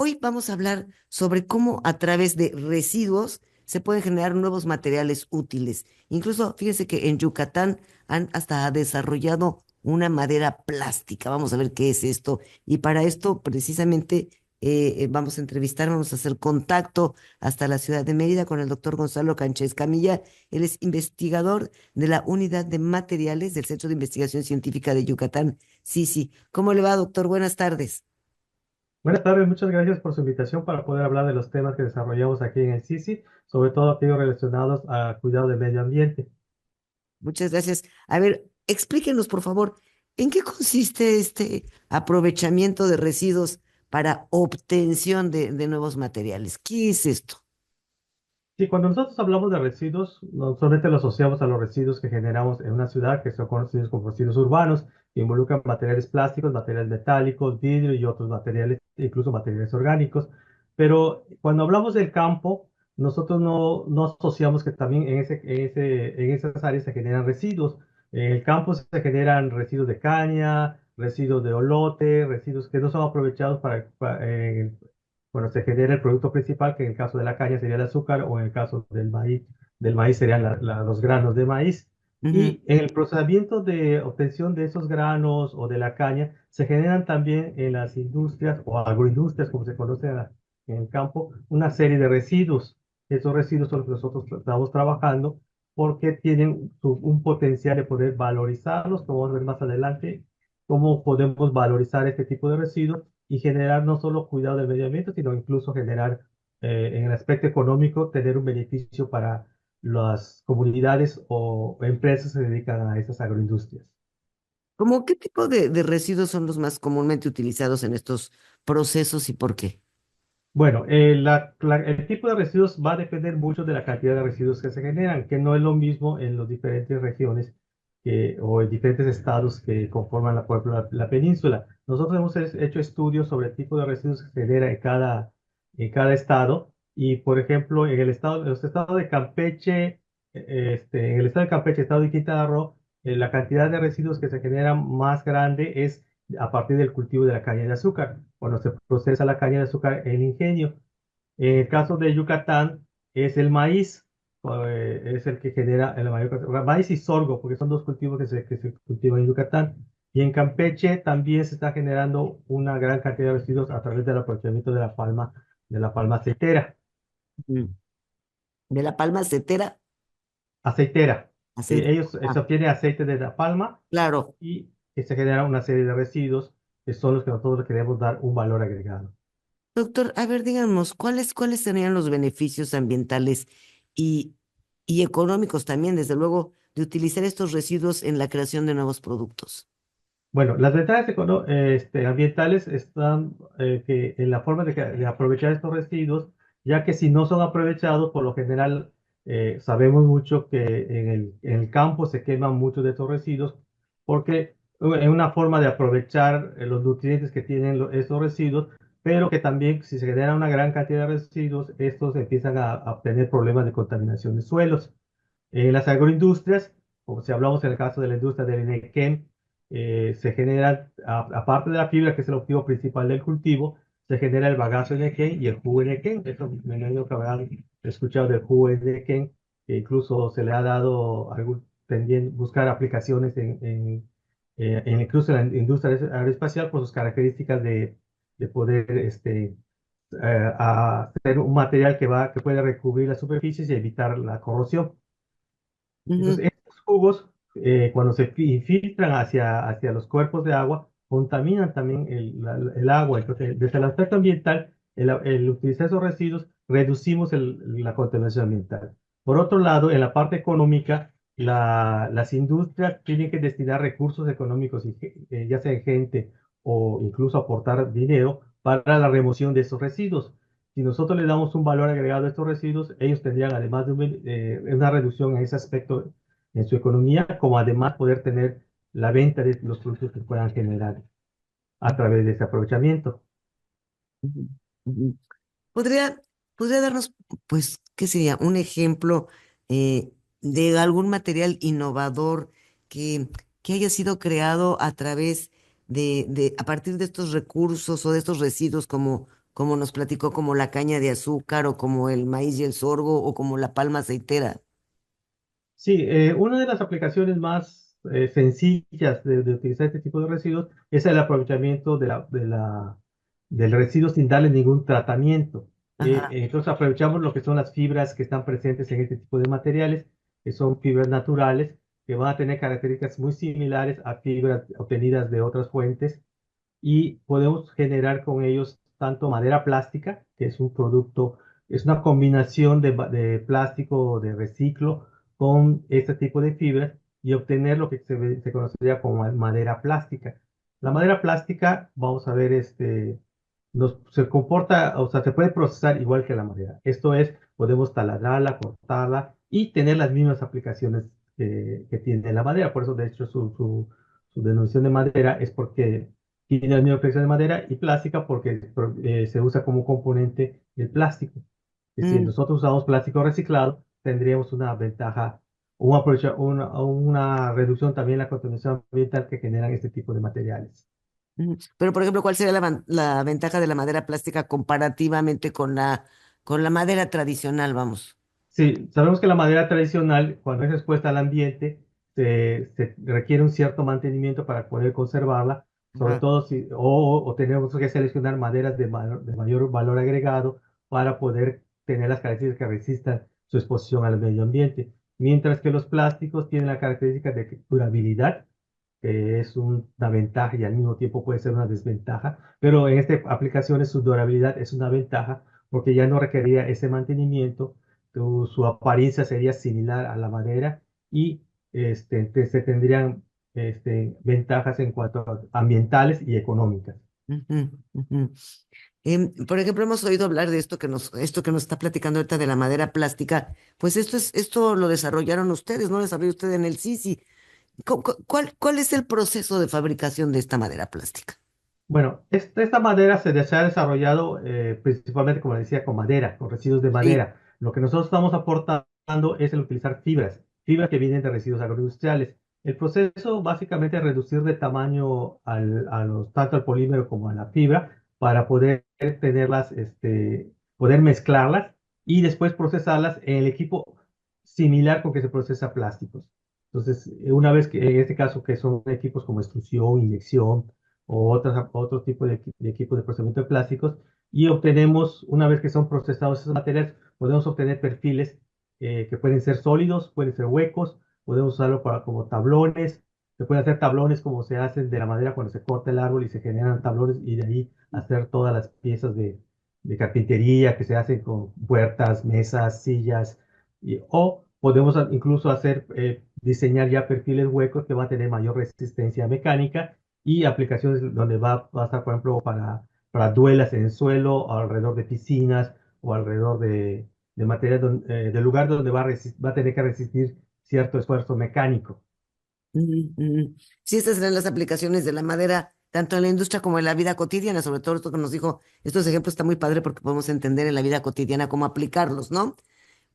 Hoy vamos a hablar sobre cómo a través de residuos se pueden generar nuevos materiales útiles. Incluso, fíjense que en Yucatán han hasta desarrollado una madera plástica. Vamos a ver qué es esto. Y para esto, precisamente, vamos a entrevistar, vamos a hacer contacto hasta la ciudad de Mérida con el doctor Gonzalo Cánchez Camilla. Él es investigador de la Unidad de Materiales del Centro de Investigación Científica de Yucatán. Sí, sí. ¿Cómo le va, doctor? Buenas tardes. Buenas tardes, muchas gracias por su invitación para poder hablar de los temas que desarrollamos aquí en el CICI, sobre todo aquellos relacionados a cuidado del medio ambiente. Muchas gracias. A ver, explíquenos, por favor, ¿en qué consiste este aprovechamiento de residuos para obtención de nuevos materiales? ¿Qué es esto? Sí, cuando nosotros hablamos de residuos, no solamente lo asociamos a los residuos que generamos en una ciudad, que son conocidos como residuos urbanos, que involucran materiales plásticos, materiales metálicos, vidrio y otros materiales, incluso materiales orgánicos. Pero cuando hablamos del campo, nosotros no asociamos que también en esas áreas se generan residuos. En el campo se generan residuos de caña, residuos de olote, residuos que no son aprovechados bueno, se genera el producto principal, que en el caso de la caña sería el azúcar, o en el caso del maíz serían los granos de maíz. Ujú. Y en el procesamiento de obtención de esos granos o de la caña, se generan también en las industrias o agroindustrias, como se conoce en el campo, una serie de residuos. Esos residuos son los que nosotros estamos trabajando porque tienen un potencial de poder valorizarlos, como vamos a ver más adelante, cómo podemos valorizar este tipo de residuos y generar no solo cuidado del medio ambiente, sino incluso generar en el aspecto económico, tener un beneficio para las comunidades o empresas que se dedican a esas agroindustrias. ¿Cómo qué tipo de residuos son los más comúnmente utilizados en estos procesos y por qué? Bueno, el tipo de residuos va a depender mucho de la cantidad de residuos que se generan, que no es lo mismo en las diferentes regiones o en diferentes estados que conforman por ejemplo, la península. Nosotros hemos hecho estudios sobre el tipo de residuos que se genera en cada estado y, por ejemplo, en los estados de Campeche, en el estado de Campeche, estado de Quintana Roo, la cantidad de residuos que se generan más grande es a partir del cultivo de la caña de azúcar. Cuando se procesa la caña de azúcar en ingenio. En el caso de Yucatán es el maíz, es el que genera el mayor maíz y sorgo, porque son dos cultivos que se cultivan en Yucatán. Y en Campeche también se está generando una gran cantidad de residuos a través del aprovechamiento de la palma aceitera. Mm. De la palma acetera, Aceitera. aceite. Ellos se Ah, obtiene aceite de la palma claro. y que se genera una serie de residuos que son los que nosotros le queremos dar un valor agregado. Doctor, a ver, díganos, ¿cuáles serían los beneficios ambientales y, y económicos también, desde luego, de utilizar estos residuos en la creación de nuevos productos? Bueno, las ventajas ambientales están en la forma de aprovechar estos residuos, ya que si no son aprovechados, por lo general sabemos mucho que en el campo se queman muchos de estos residuos, porque es una forma de aprovechar los nutrientes que tienen estos residuos, pero que también si se genera una gran cantidad de residuos, estos empiezan a tener problemas de contaminación de suelos. En las agroindustrias, como si hablamos en el caso de la industria del Enequén, se genera, aparte de la fibra, que es el objetivo principal del cultivo, se genera el bagazo Enequén y el jugo Enequén. Eso me imagino que habrán escuchado del jugo Enequén, que incluso se le ha dado algún, también buscar aplicaciones incluso en la industria aeroespacial por sus características de poder a hacer un material que puede recubrir las superficies y evitar la corrosión. Ujú, Entonces, estos jugos, cuando se infiltran hacia los cuerpos de agua, contaminan también el agua. Entonces, desde el aspecto ambiental, el utilizar esos residuos, reducimos la contaminación ambiental. Por otro lado, en la parte económica, las industrias tienen que destinar recursos económicos, ya sea en gente o incluso aportar dinero para la remoción de esos residuos. Si nosotros le damos un valor agregado a estos residuos, ellos tendrían además de una reducción en ese aspecto en su economía, como además poder tener la venta de los productos que puedan generar a través de ese aprovechamiento. ujú, ujú. ¿Podría, podría darnos, pues, qué sería, un ejemplo de algún material innovador que, que haya sido creado a través a partir de estos recursos o de estos residuos, como, como nos platicó, como la caña de azúcar o como el maíz y el sorgo o como la palma aceitera. Sí, una de las aplicaciones más sencillas de utilizar este tipo de residuos es el aprovechamiento del residuo sin darle ningún tratamiento. Ajá. Entonces aprovechamos lo que son las fibras que están presentes en este tipo de materiales, que son fibras naturales, que van a tener características muy similares a fibras obtenidas de otras fuentes y podemos generar con ellos tanto madera plástica, que es un producto, es una combinación de plástico de reciclo con este tipo de fibras y obtener lo que se conocería como madera plástica. La madera plástica, vamos a ver, se comporta, o sea, se puede procesar igual que la madera. Esto es, podemos taladrarla, cortarla y tener las mismas aplicaciones que tiene la madera. Por eso, de hecho, su denominación de madera es porque tiene la misma aplicación de madera y plástica porque se usa como componente del plástico. Y si Mm, nosotros usamos plástico reciclado, tendríamos una ventaja una reducción también en la contaminación ambiental que generan este tipo de materiales. Pero, por ejemplo, ¿cuál sería la ventaja de la madera plástica comparativamente con la madera tradicional, vamos? Sí, sabemos que la madera tradicional, cuando es expuesta al ambiente, se requiere un cierto mantenimiento para poder conservarla, sobre Ajá. todo si, o tenemos que seleccionar maderas de mayor valor agregado para poder tener las características que resistan su exposición al medio ambiente. Mientras que los plásticos tienen la característica de durabilidad, que es una ventaja y al mismo tiempo puede ser una desventaja, pero en esta aplicación su durabilidad es una ventaja porque ya no requería ese mantenimiento, su apariencia sería similar a la madera y se tendrían ventajas en cuanto a ambientales y económicas. Ujú, ujú. Por ejemplo, hemos oído hablar de esto que nos está platicando ahorita de la madera plástica. Pues esto lo desarrollaron ustedes, ¿no? Lo desarrolló usted en el Sisi. ¿Cuál es el proceso de fabricación de esta madera plástica? Bueno, esta madera se ha desarrollado principalmente, como decía, con madera, con residuos de Sí. madera. Lo que nosotros estamos aportando es el utilizar fibras que vienen de residuos agroindustriales. El proceso básicamente es reducir de tamaño tanto al polímero como a la fibra para poder tenerlas, poder mezclarlas y después procesarlas en el equipo similar con que se procesa plásticos. Entonces, una vez que en este caso que son equipos como extrusión, inyección, o otro tipo de equipos de procesamiento de plásticos y obtenemos, una vez que son procesados esos materiales, podemos obtener perfiles que pueden ser sólidos, pueden ser huecos, podemos usarlo como tablones, se pueden hacer tablones como se hacen de la madera cuando se corta el árbol y se generan tablones y de ahí hacer todas las piezas de carpintería que se hacen con puertas, mesas, sillas, o podemos incluso diseñar ya perfiles huecos que van a tener mayor resistencia mecánica y aplicaciones donde va a estar, por ejemplo, para duelas en el suelo, o alrededor de piscinas o alrededor de material del lugar donde va a tener que resistir cierto esfuerzo mecánico. Mm, mm. Sí, estas serán las aplicaciones de la madera, tanto en la industria como en la vida cotidiana, sobre todo esto que nos dijo, estos ejemplos están muy padre porque podemos entender en la vida cotidiana cómo aplicarlos, ¿no?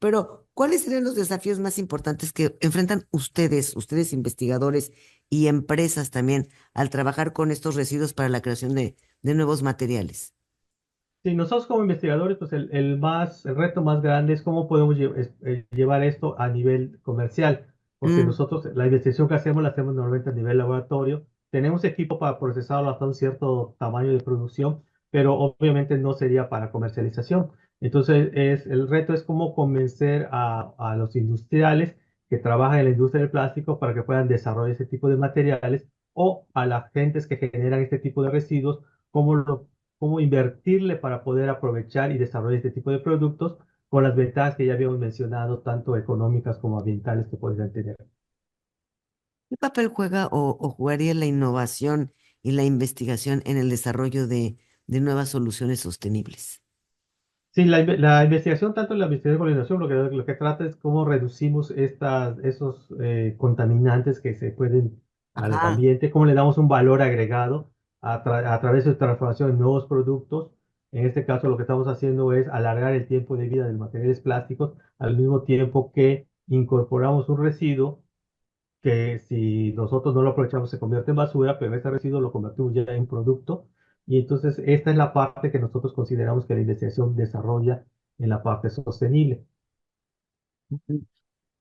Pero, ¿cuáles serían los desafíos más importantes que enfrentan ustedes investigadores y empresas también, al trabajar con estos residuos para la creación de nuevos materiales? Sí, nosotros como investigadores, pues el reto más grande es cómo podemos llevar esto a nivel comercial, porque Mm, nosotros la investigación que hacemos la hacemos normalmente a nivel laboratorio. Tenemos equipo para procesarlo hasta un cierto tamaño de producción, pero obviamente no sería para comercialización. Entonces, el reto es cómo convencer a los industriales que trabajan en la industria del plástico para que puedan desarrollar ese tipo de materiales o a las gentes que generan este tipo de residuos, cómo invertirle para poder aprovechar y desarrollar este tipo de productos con las ventajas que ya habíamos mencionado, tanto económicas como ambientales que podrían tener. ¿Qué papel juega o jugaría la innovación y la investigación en el desarrollo de nuevas soluciones sostenibles? Sí, la investigación, tanto la investigación como la innovación, lo que trata es cómo reducimos esos contaminantes que se pueden al Ajá. ambiente, cómo le damos un valor agregado a través de transformación en nuevos productos. En este caso, lo que estamos haciendo es alargar el tiempo de vida de los materiales plásticos al mismo tiempo que incorporamos un residuo que si nosotros no lo aprovechamos se convierte en basura, pero ese residuo lo convertimos ya en producto Y entonces esta es la parte que nosotros consideramos que la investigación desarrolla en la parte sostenible. Ujú.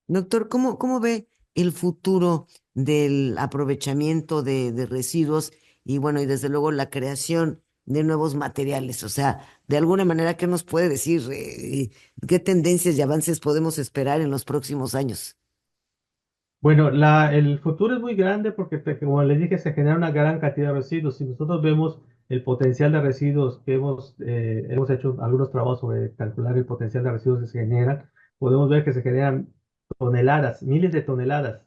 Doctor, ¿cómo ve el futuro del aprovechamiento de residuos y bueno, y desde luego la creación de nuevos materiales? O sea, de alguna manera, ¿qué nos puede decir? ¿Qué tendencias y avances podemos esperar en los próximos años? Bueno, el futuro es muy grande porque, como les dije, se genera una gran cantidad de residuos. Si nosotros vemos el potencial de residuos que hemos hecho algunos trabajos sobre calcular el potencial de residuos que se generan, podemos ver que se generan toneladas, miles de toneladas,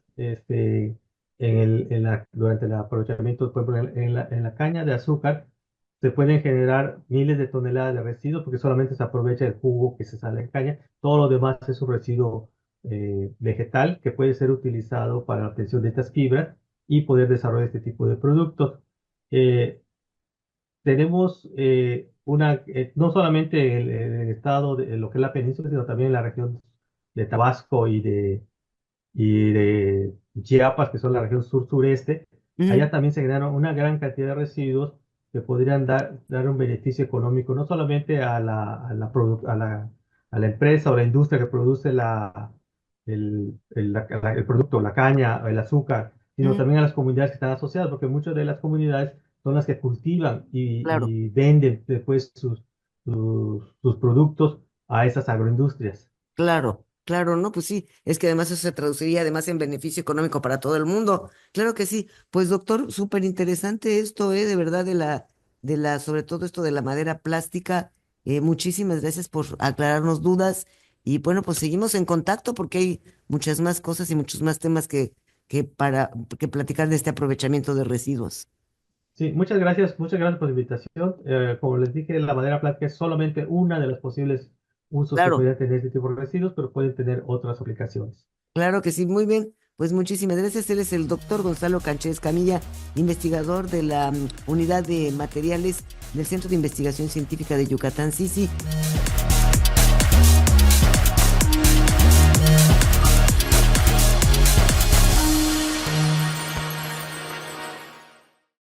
durante el aprovechamiento, por ejemplo, en la caña de azúcar, se pueden generar miles de toneladas de residuos porque solamente se aprovecha el jugo que se sale en caña. Todo lo demás es un residuo vegetal que puede ser utilizado para la obtención de estas fibras y poder desarrollar este tipo de productos. Eh, tenemos no solamente el estado de lo que es la península, sino también la región de Tabasco y de Chiapas, que son la región sur-sureste. Ujú. Allá también se generaron una gran cantidad de residuos que podrían dar un beneficio económico no solamente a la empresa o la industria que produce el producto, la caña, o el azúcar, sino Ujú. también a las comunidades que están asociadas, porque muchas de las comunidades son las que cultivan Claro. y venden después sus productos a esas agroindustrias. Claro, claro, no, pues sí, es que además eso se traduciría además en beneficio económico para todo el mundo. Claro que sí. Pues doctor, súper interesante esto, de verdad, sobre todo esto de la madera plástica. Muchísimas gracias por aclararnos dudas. Y bueno, pues seguimos en contacto porque hay muchas más cosas y muchos más temas que platicar de este aprovechamiento de residuos. Sí, muchas gracias por la invitación. Como les dije, la madera plástica es solamente una de los posibles usos que Claro, podrían tener este tipo de residuos, pero pueden tener otras aplicaciones. claro que sí, muy bien. Pues muchísimas gracias. Él es el doctor Gonzalo Cánchez Camilla, investigador de la Unidad de Materiales del Centro de Investigación Científica de Yucatán, Sisi.